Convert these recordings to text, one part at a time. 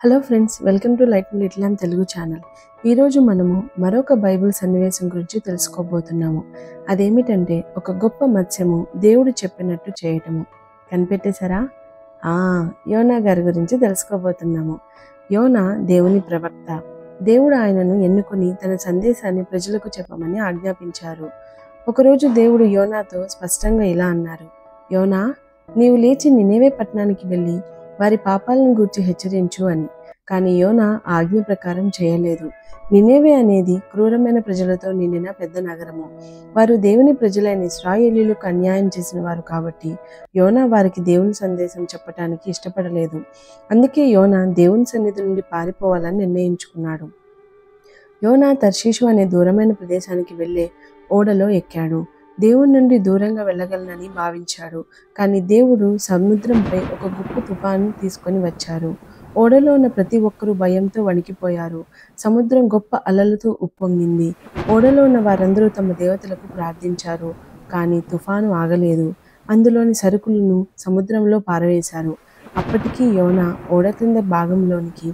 Hello friends, welcome to light little and Telugu channel. ఈరోజు మనము మరొక బైబిల్ సన్నివేశం గురించి తెలుసుకోబోతున్నాము. అదేమిటంటే ఒక గొప్ప మత్స్యము దేవుడు చెప్పినట్టు చేయటము. కనిపెట్టేశారా? యోనా గారి గురించి తెలుసుకోబోతున్నాము. యోనా దేవుని ప్రవక్త. దేవుడు ఆయనను ఎన్నుకొని తన సందేశాన్ని ప్రజలకు చెప్పమని ఆజ్ఞాపించారు. ఒకరోజు దేవుడు యోనాతో స్పష్టంగా ఇలా అన్నారు: యోనా, నీవు లేచి నినేవే పట్టణానికి వెళ్ళి వారి పాపాలను గూర్చి హెచ్చరించు అని. కానీ యోనా ఆజ్ఞ ప్రకారం చేయలేదు. నినేవే అనేది క్రూరమైన ప్రజలతో నిండిన పెద్ద నగరము. వారు దేవుని ప్రజలైన ఇశ్రాయేలీయులకు అన్యాయం చేసిన వారు కాబట్టి యోనా వారికి దేవుని సందేశం చెప్పడానికి ఇష్టపడలేదు. అందుకే యోనా దేవుని సన్నిధి నుండి పారిపోవాలని నిర్ణయించుకున్నాడు. యోనా తర్షీషు అనే దూరమైన ప్రదేశానికి వెళ్ళే ఓడలో ఎక్కాడు. దేవుని నుండి దూరంగా వెళ్ళగలనని భావించాడు. కానీ దేవుడు సముద్రంపై ఒక గొప్ప తుఫాను తీసుకొని వచ్చారు. ఓడలో ఉన్న ప్రతి ఒక్కరూ భయంతో వణికిపోయారు. సముద్రం గొప్ప అలలతో ఉప్పొంగింది. ఓడలో ఉన్న వారందరూ తమ దేవతలకు ప్రార్థించారు. కానీ తుఫాను ఆగలేదు. అందులోని సరుకులను సముద్రంలో పారవేశారు. అప్పటికీ యోనా ఓడ క్రింద భాగంలోనికి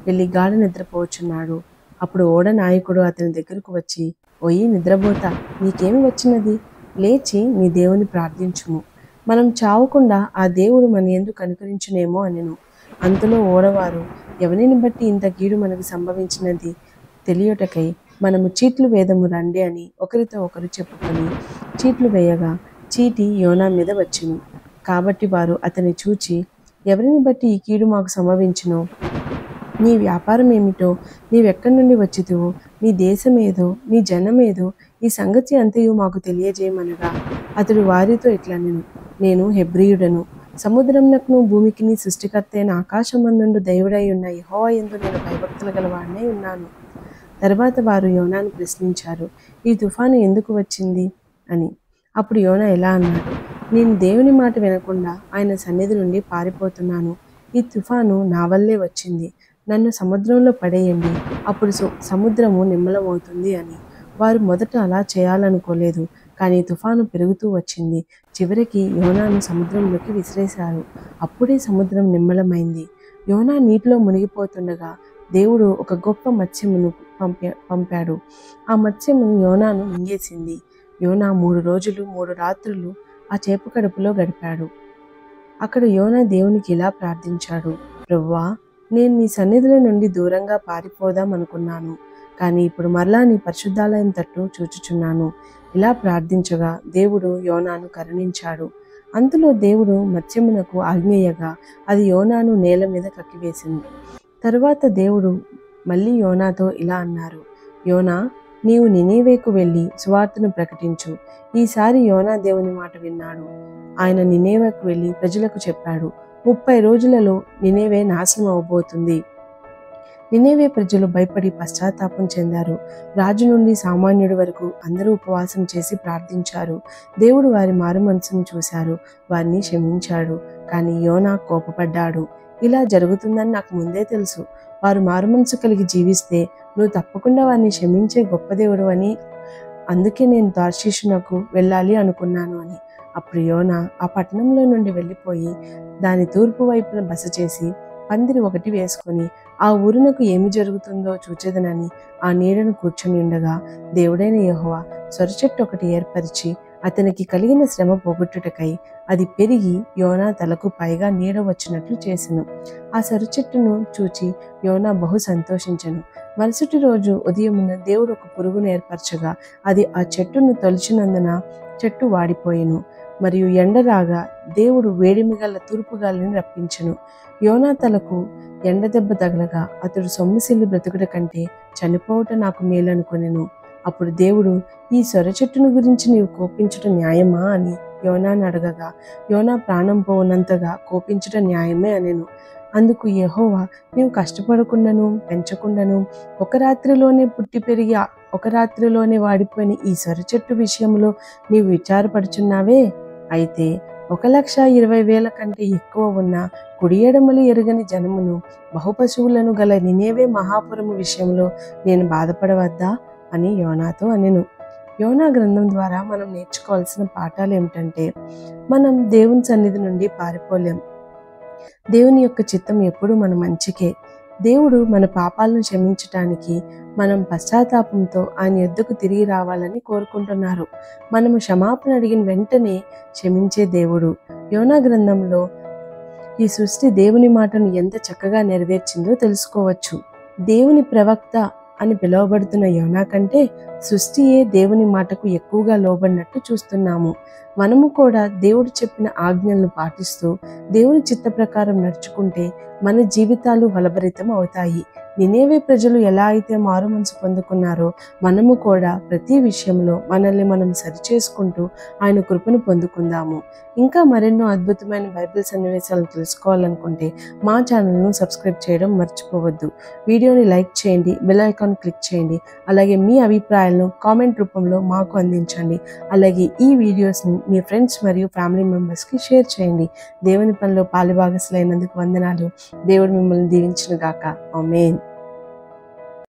వెళ్ళి గాఢ నిద్రపోచున్నాడు. అప్పుడు ఓడ నాయకుడు అతని దగ్గరకు వచ్చి, ఓయి నిద్రపోతా, నీకేమి వచ్చినది? లేచి నీ దేవుని ప్రార్థించుము. మనం చావకుండా ఆ దేవుడు మన యందు కనుకరించునేమో అనెను. అంతలో ఓడవారు, ఎవరిని బట్టి ఇంత కీడు మనకు సంభవించినది తెలియటకై మనము చీట్లు వేదము రండి అని ఒకరితో ఒకరు చెప్పుకొని చీట్లు వేయగా చీటి యోనా మీద వచ్చెను. కాబట్టి వారు అతన్ని చూచి, ఎవరిని బట్టి ఈ కీడు మాకు సంభవించునో, నీ వ్యాపారం ఏమిటో, నీవెక్కడి నుండి వచ్చితివో, నీ దేశమేదో, నీ జనమేదో, ఈ సంగతి అంతయు మాకు తెలియజేయమనగా అతడు వారితో ఇట్లనెను: నేను హెబ్రీయుడను, సముద్రమునకును భూమికిని సృష్టికర్త అయిన ఆకాశమందుండు దేవుడై ఉన్న యెహోవా యందు నేను భయభక్తులు గలవాడినై ఉన్నాను. తర్వాత వారు యోనాను ప్రశ్నించారు, ఈ తుఫాను ఎందుకు వచ్చింది అని. అప్పుడు యోనా ఇలా అన్నాడు: నేను దేవుని మాట వినకుండా ఆయన సన్నిధి నుండి పారిపోతున్నాను. ఈ తుఫాను నా వల్లే వచ్చింది. నన్ను సముద్రంలో పడేయండి, అప్పుడు సముద్రము నిమ్మలమవుతుంది అని. వారు మొదట అలా చేయాలనుకోలేదు. కానీ తుఫాను పెరుగుతూ వచ్చింది. చివరికి యోనాను సముద్రంలోకి విసిరేశారు. అప్పుడే సముద్రం నిమ్మలమైంది. యోనా నీటిలో మునిగిపోతుండగా దేవుడు ఒక గొప్ప మత్స్యమును పంపాడు. ఆ మత్స్యము యోనాను మింగేసింది. యోనా 3 రోజులు 3 రాత్రులు ఆ చేప కడుపులో గడిపాడు. అక్కడ యోనా దేవునికి ఇలా ప్రార్థించాడు: ప్రభువా, నేను నీ సన్నిధిలో నుండి దూరంగా పారిపోదాం అనుకున్నాను. కానీ ఇప్పుడు మరలా నీ పరిశుద్ధాలయం తట్టు చూచుచున్నాను. ఇలా ప్రార్థించగా దేవుడు యోనాను కరుణించాడు. అంతలో దేవుడు మత్స్యమునకు ఆజ్ఞేయగా అది యోనాను నేల మీద కక్కివేసింది. తరువాత దేవుడు మళ్ళీ యోనాతో ఇలా అన్నారు: యోనా, నీవు నినీవేకు వెళ్ళి సువార్తను ప్రకటించు. ఈసారి యోనా దేవుని మాట విన్నాడు. ఆయన నినేవేకు వెళ్ళి ప్రజలకు చెప్పాడు, 30 రోజులలో నినేవే నాశనం అవబోతుంది. నినేవే ప్రజలు భయపడి పశ్చాత్తాపం చెందారు. రాజు నుండి సామాన్యుడి వరకు అందరూ ఉపవాసం చేసి ప్రార్థించారు. దేవుడు వారి మారు మనసును చూశారు, వారిని క్షమించాడు. కానీ యోనా కోపపడ్డాడు. ఇలా జరుగుతుందని నాకు ముందే తెలుసు. వారు మారు మనసు కలిగి జీవిస్తే నువ్వు తప్పకుండా వారిని క్షమించే గొప్ప దేవుడు అని. అందుకే నేను తార్షీషునకు వెళ్ళాలి అనుకున్నాను అని. అప్పుడు యోనా ఆ పట్టణంలో నుండి వెళ్ళిపోయి దాని తూర్పు వైపున బస చేసి పందిరి ఒకటి వేసుకొని ఆ ఊరునకు ఏమి జరుగుతుందో చూచేదనని ఆ నీడను కూర్చొని ఉండగా దేవుడైన యెహోవా సొరచెట్టు ఒకటి ఏర్పరిచి అతనికి కలిగిన శ్రమ పోగొట్టుటకై అది పెరిగి యోనా తలకు పైగా నీడ వచ్చినట్లు చేసెను. ఆ సొరచెట్టును చూచి యోనా బహు సంతోషించెను. మరుసటి రోజు ఉదయమున దేవుడు ఒక పురుగును ఏర్పరచగా అది ఆ చెట్టును తొలిచినందున చెట్టు వాడిపోయెను. మరియు ఎండరాగా దేవుడు వేడిమిగల తూర్పు గాలిని రప్పించెను. యోనా తలకు ఎండ దెబ్బ తగలగా అతడు సొమ్మసిల్లి బ్రతుకుట కంటే చనిపోవట నాకు మేలనుకొనెను. అప్పుడు దేవుడు, ఈ సొర చెట్టును గురించి నీవు కోపించుట న్యాయమా అని యోనాను అడగగా, యోనా ప్రాణం పోవునంతగా కోపించుట న్యాయమే అనెను. అందుకు యెహోవా, నీవు కష్టపడకుండాను పెంచకుండాను ఒక రాత్రిలోనే పుట్టి పెరిగి ఒక రాత్రిలోనే వాడిపోయిన ఈ సొర చెట్టు విషయంలో నీవు విచారపడుచున్నావే. అయితే 1,20,000 కంటే ఎక్కువ ఉన్న కుడి ఎడమలు ఎరుగని జనమును బహుపశువులను గల నినేవే మహాపురము విషయంలో నేను బాధపడవద్దా అని యోనాతో అనెను. యోనా గ్రంథం ద్వారా మనం నేర్చుకోవాల్సిన పాఠాలు ఏమిటంటే, మనం దేవుని సన్నిధి నుండి పారిపోలేం. దేవుని యొక్క చిత్తం ఎప్పుడు మన మంచికే. దేవుడు మన పాపాలను క్షమించటానికి మనం పశ్చాత్తాపంతో ఆయన యొద్దకు తిరిగి రావాలని కోరుకుంటున్నారు. మనము క్షమాపణ అడిగిన వెంటనే క్షమించే దేవుడు. యోనా గ్రంథంలో ఈ సృష్టి దేవుని మాటను ఎంత చక్కగా నెరవేర్చిందో తెలుసుకోవచ్చు. దేవుని ప్రవక్త అని పిలువబడుతున్న యోనా కంటే సృష్టియే దేవుని మాటకు ఎక్కువగా లోబడినట్టు చూస్తున్నాము. మనము కూడా దేవుడు చెప్పిన ఆజ్ఞలను పాటిస్తూ దేవుని చిత్త ప్రకారం నడుచుకుంటే మన జీవితాలు ఫలభరితం అవుతాయి. నినేవే ప్రజలు ఎలా అయితే మారు మనసు పొందుకున్నారో మనము కూడా ప్రతి విషయంలో మనల్ని మనం సరిచేసుకుంటూ ఆయన కృపను పొందుకుందాము. ఇంకా మరెన్నో అద్భుతమైన బైబిల్ సన్నివేశాలను తెలుసుకోవాలనుకుంటే మా ఛానల్ను సబ్స్క్రైబ్ చేయడం మర్చిపోవద్దు. వీడియోని లైక్ చేయండి, బెల్ ఐకాన్ క్లిక్ చేయండి. అలాగే మీ అభిప్రాయాలను కామెంట్ రూపంలో మాకు అందించండి. అలాగే ఈ వీడియోస్ని మీ ఫ్రెండ్స్ మరియు ఫ్యామిలీ మెంబర్స్కి షేర్ చేయండి. దేవుని పనిలో పాలుభాగస్తులైనందుకు వందనాలు. దేవుడు మిమ్మల్ని దీవించును గాక. ఆమేన్.